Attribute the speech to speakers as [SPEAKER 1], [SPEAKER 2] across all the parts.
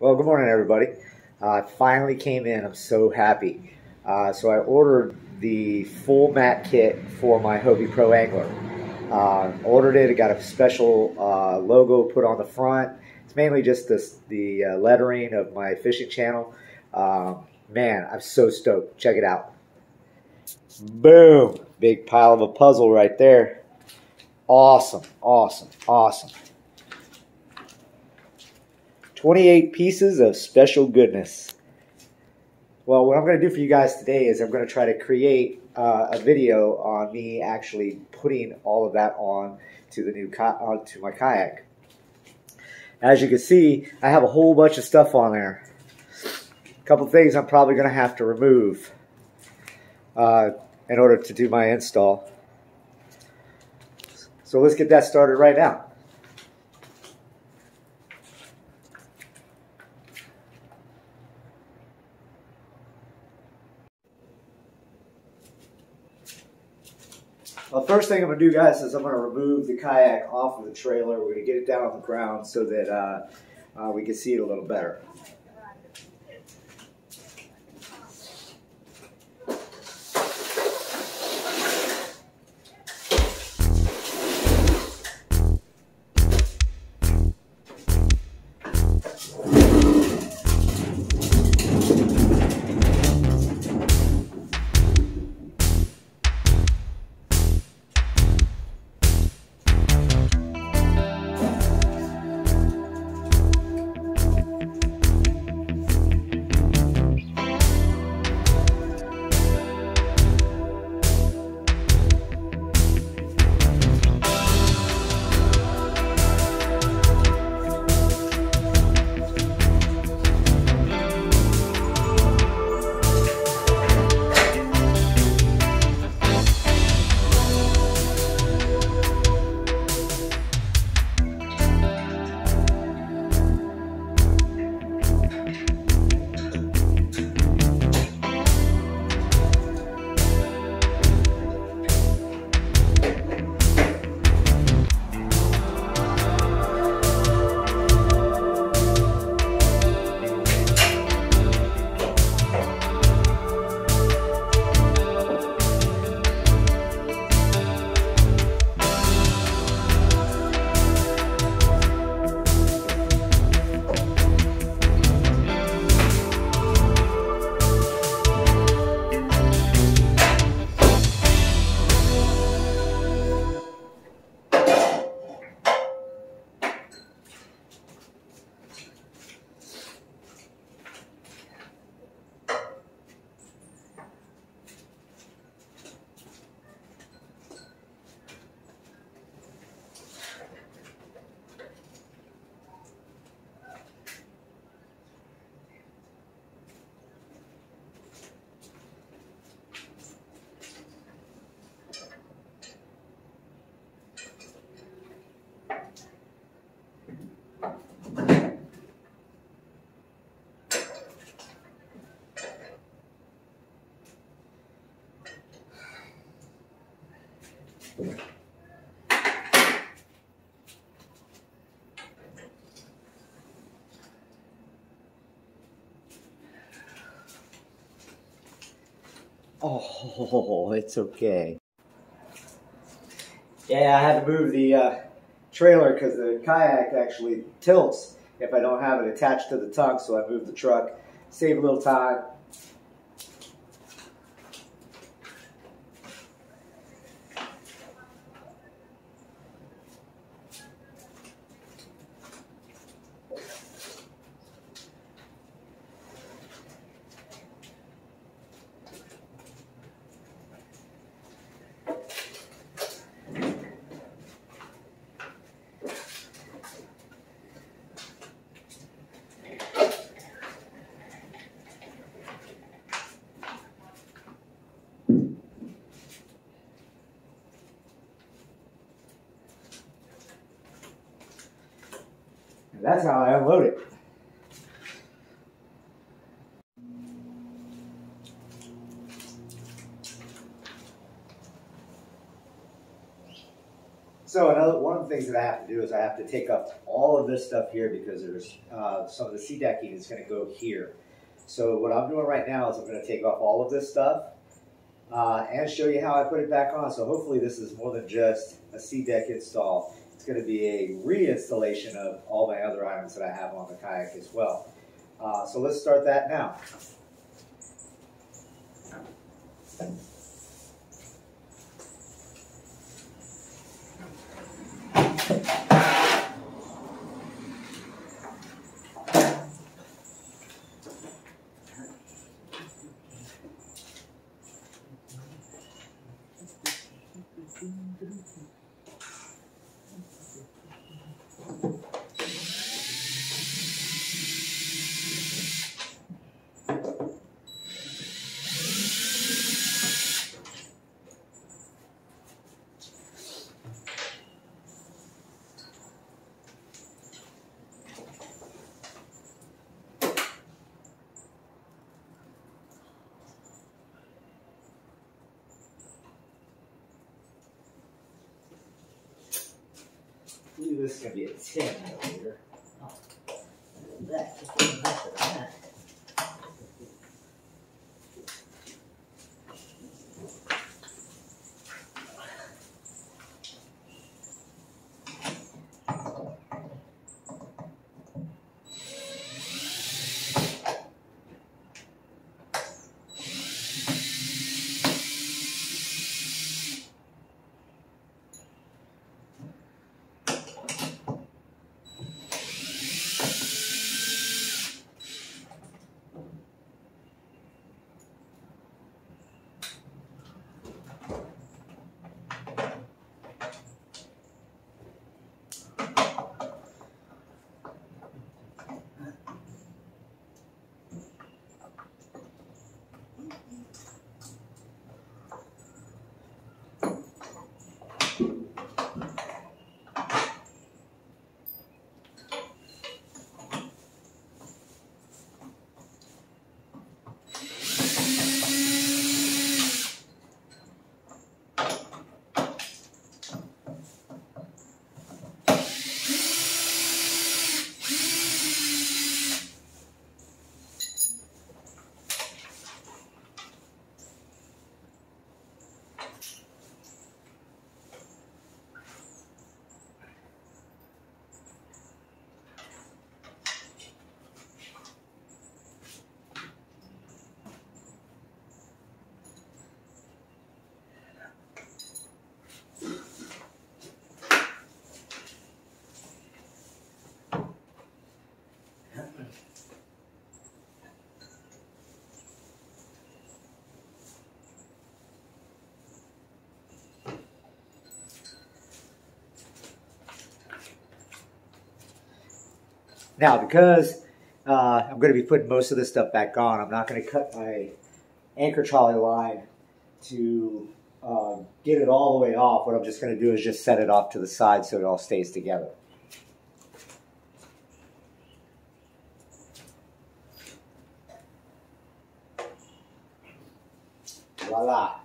[SPEAKER 1] Well, good morning, everybody. It finally came in. I'm so happy. So I ordered the full mat kit for my Hobie Pro Angler. Ordered it. I got a special logo put on the front. It's mainly just the lettering of my fishing channel. Man, I'm so stoked. Check it out. Boom! Big pile of a puzzle right there. Awesome, awesome, awesome. 28 pieces of special goodness. Well, what I'm going to do for you guys today is I'm going to try to create a video on me actually putting all of that on to the new onto my kayak. As you can see, I have a whole bunch of stuff on there. A couple things I'm probably going to have to remove in order to do my install. So let's get that started right now. Well, first thing I'm going to do, guys, is I'm going to remove the kayak off of the trailer. We're going to get it down on the ground so that we can see it a little better. Oh, it's okay. Yeah, I had to move the trailer because the kayak actually tilts if I don't have it attached to the tongue, so I moved the truck. Save a little time. And that's how I unload it. So So one of the things that I have to do is I have to take up all of this stuff here because there's some of the sea decking is going to go here. So what I'm doing right now is I'm going to take off all of this stuff and show you how I put it back on. So hopefully this is more than just a SeaDek install. It's going to be a reinstallation of all my other items that I have on the kayak as well. So let's start that now. I believe this is going to be a 10 millimeter.
[SPEAKER 2] Oh, that.
[SPEAKER 1] Now, because I'm going to be putting most of this stuff back on, I'm not going to cut my anchor trolley line to get it all the way off. What I'm just going to do is just set it off to the side so it all stays together. Voila.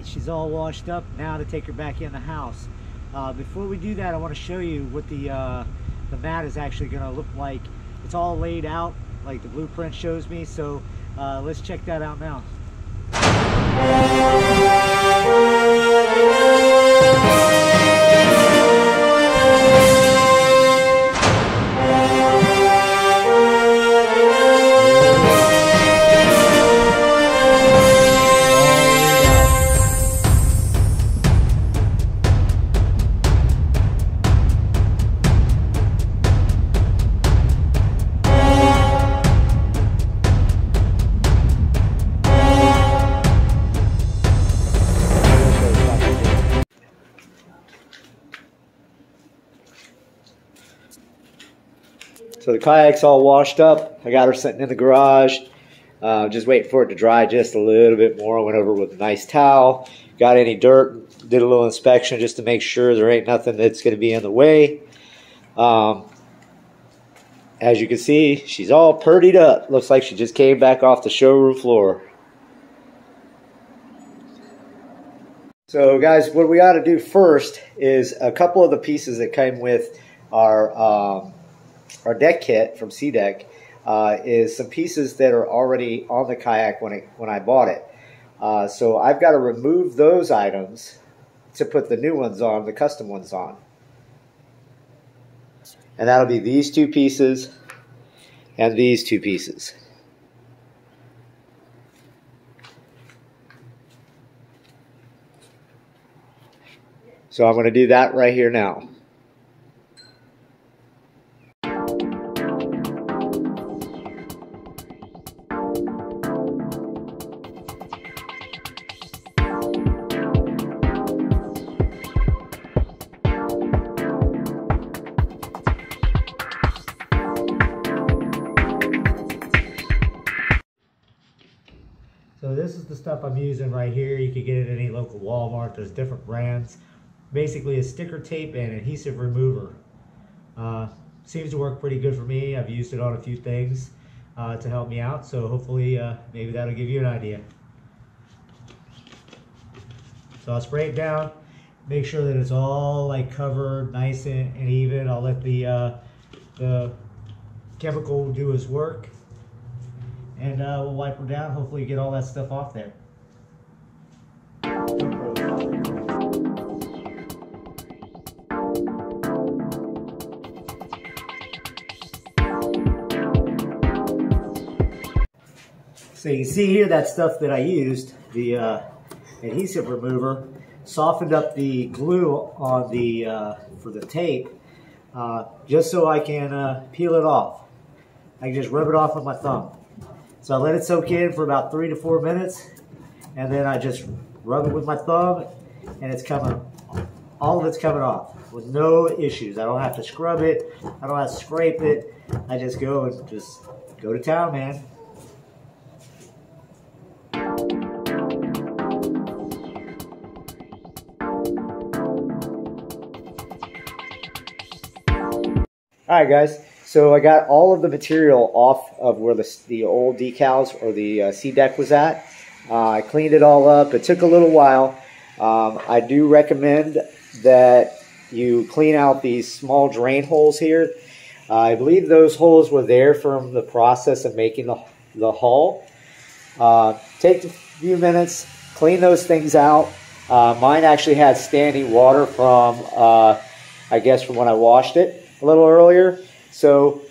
[SPEAKER 1] She's all washed up now to take her back in the house. Before we do that, I want to show you what the mat is actually going to look like. It's all laid out like the blueprint shows me, so let's check that out now. So the kayak's all washed up. I got her sitting in the garage. Just waiting for it to dry just a little bit more. I went over with a nice towel. Got any dirt, did a little inspection just to make sure there ain't nothing that's going to be in the way. As you can see, she's all purdied up. Looks like she just came back off the showroom floor. So guys, what we ought to do first is a couple of the pieces that came with our deck kit from SeaDek is some pieces that are already on the kayak when I bought it. So I've got to remove those items to put the new ones on, the custom ones on. And that'll be these two pieces and these two pieces. So I'm going to do that right here now. So this is the stuff I'm using right here. You can get it at any local Walmart. There's different brands. Basically a sticker tape and adhesive remover. Seems to work pretty good for me. I've used it on a few things to help me out. So hopefully maybe that'll give you an idea. So I'll spray it down. Make sure that it's all like covered nice and even. I'll let the chemical do its work. And we'll wipe her down, hopefully get all that stuff off there. So you can see here that stuff that I used, the adhesive remover, softened up the glue on the for the tape, just so I can peel it off. I can just rub it off with my thumb. So I let it soak in for about 3 to 4 minutes, and then I just rub it with my thumb, and it's coming, all of it's coming off with no issues. I don't have to scrub it. I don't have to scrape it. I just go and just go to town, man. All right, guys. So I got all of the material off of where the old decals or the SeaDek was at. I cleaned it all up. It took a little while. I do recommend that you clean out these small drain holes here. I believe those holes were there from the process of making the hull. Take a few minutes, clean those things out. Mine actually had standing water from, I guess, from when I washed it a little earlier. So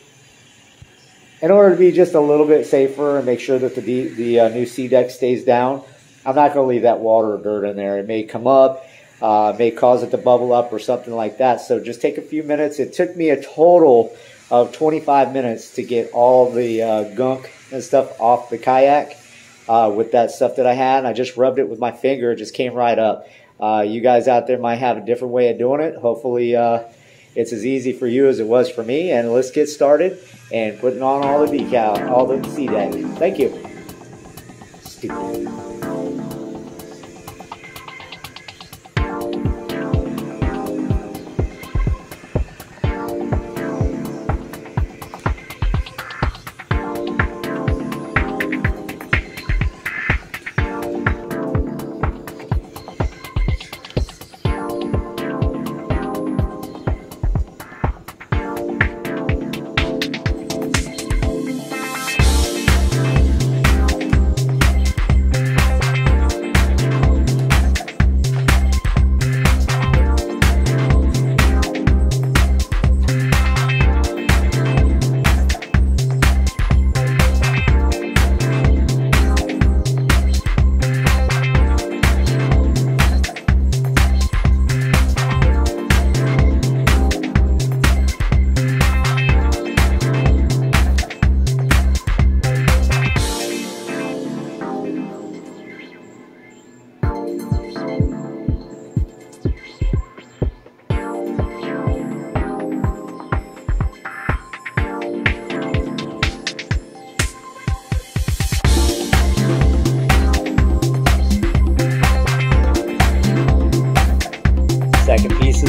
[SPEAKER 1] in order to be just a little bit safer and make sure that the new SeaDek stays down, I'm not going to leave that water or dirt in there. It may come up, may cause it to bubble up or something like that. So just take a few minutes. It took me a total of 25 minutes to get all the gunk and stuff off the kayak with that stuff that I had. I just rubbed it with my finger. It just came right up. You guys out there might have a different way of doing it. Hopefully it's as easy for you as it was for me. And let's get started and putting on all the decal, all the SeaDek. Thank you. Stupid.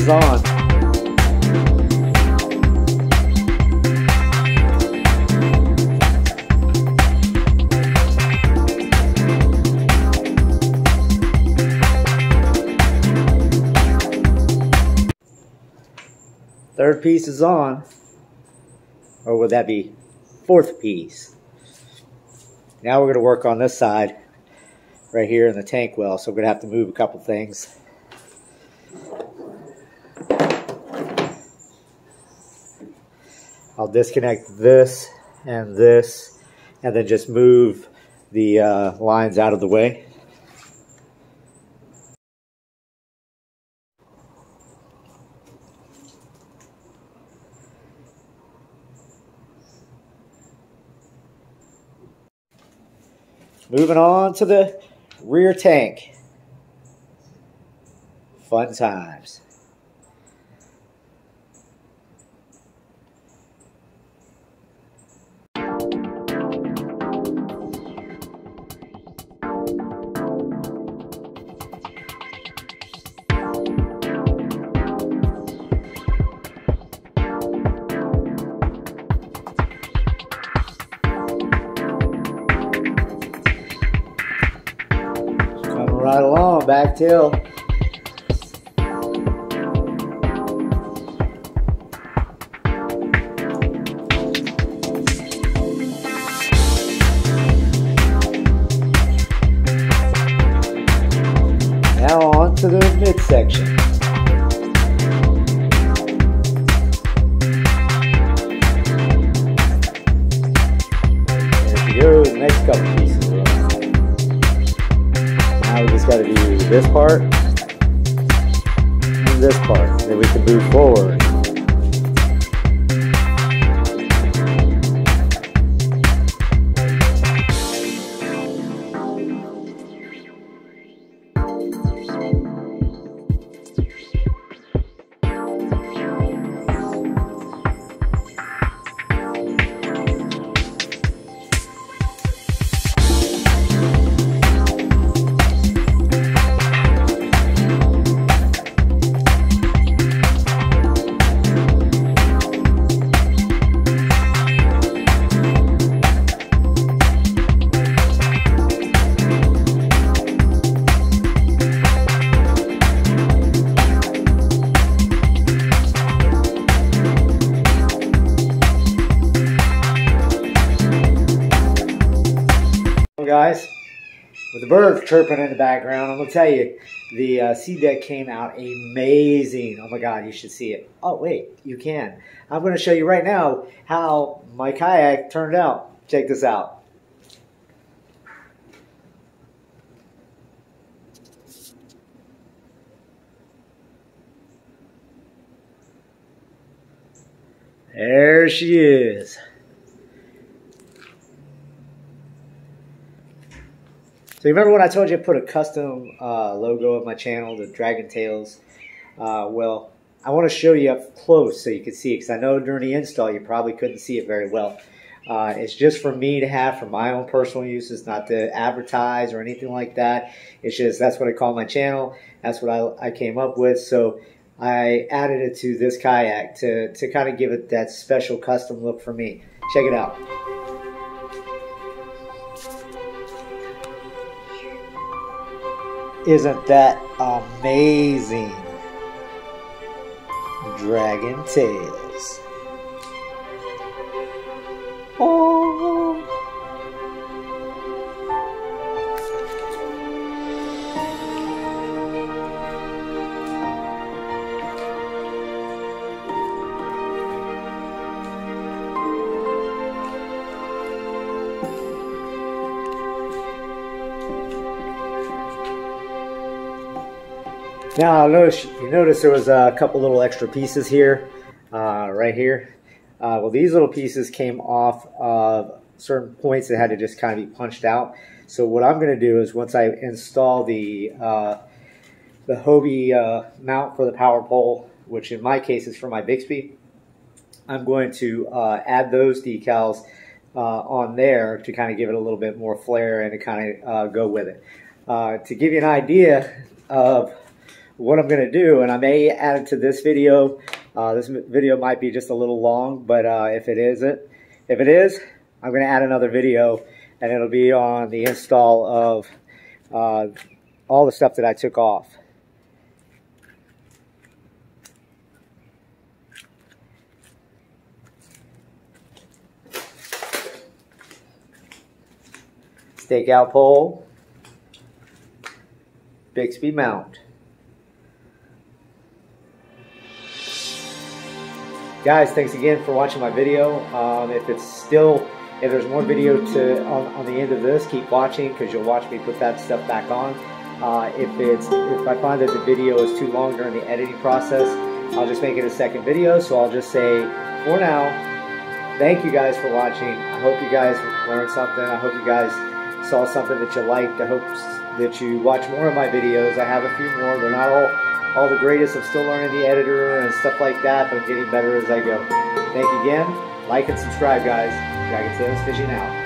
[SPEAKER 1] is on. Third piece is on. Or would that be fourth piece? Now we're going to work on this side right here in the tank well, so we're going to have to move a couple things. I'll disconnect this, and then just move the lines out of the way. Moving on to the rear tank. Fun times. Right along, back tail. Now on to the midsection. There she goes, the next couple pieces. Now we just got to do this part and this part, then we can move forward. Guys, with the birds chirping in the background, I'm going to tell you, the SeaDek came out amazing. Oh my God, you should see it. Oh wait, you can. I'm going to show you right now how my kayak turned out. Check this out. There she is. So you remember when I told you I put a custom logo on my channel, the Dragon Tails? Well, I want to show you up close so you can see it, because I know during the install you probably couldn't see it very well. It's just for me to have for my own personal use. It's not to advertise or anything like that. It's just, that's what I call my channel. That's what I came up with. So I added it to this kayak to kind of give it that special custom look for me. Check it out. Isn't that amazing? Dragon Tails. Oh. Now, you notice there was a couple little extra pieces here, right here. Well, these little pieces came off of certain points that had to just kind of be punched out. So what I'm going to do is, once I install the Hobie mount for the power pole, which in my case is for my Bixby, I'm going to add those decals on there to kind of give it a little bit more flair and to kind of go with it. To give you an idea of what I'm going to do, and I may add it to this video. This video might be just a little long, but if it is, I'm going to add another video, and it'll be on the install of all the stuff that I took off. Stakeout pole, Bixby mount. Guys, thanks again for watching my video. If there's more video on the end of this, keep watching, because you'll watch me put that stuff back on. If I find that the video is too long during the editing process, I'll just make it a second video. So I'll just say, for now, thank you guys for watching. I hope you guys learned something. I hope you guys saw something that you liked. I hope that you watch more of my videos. I have a few more. They're not all the greatest. I'm still learning the editor and stuff like that, but I'm getting better as I go. Thank you again. Like and subscribe, guys. Dragon Sails Fishing out.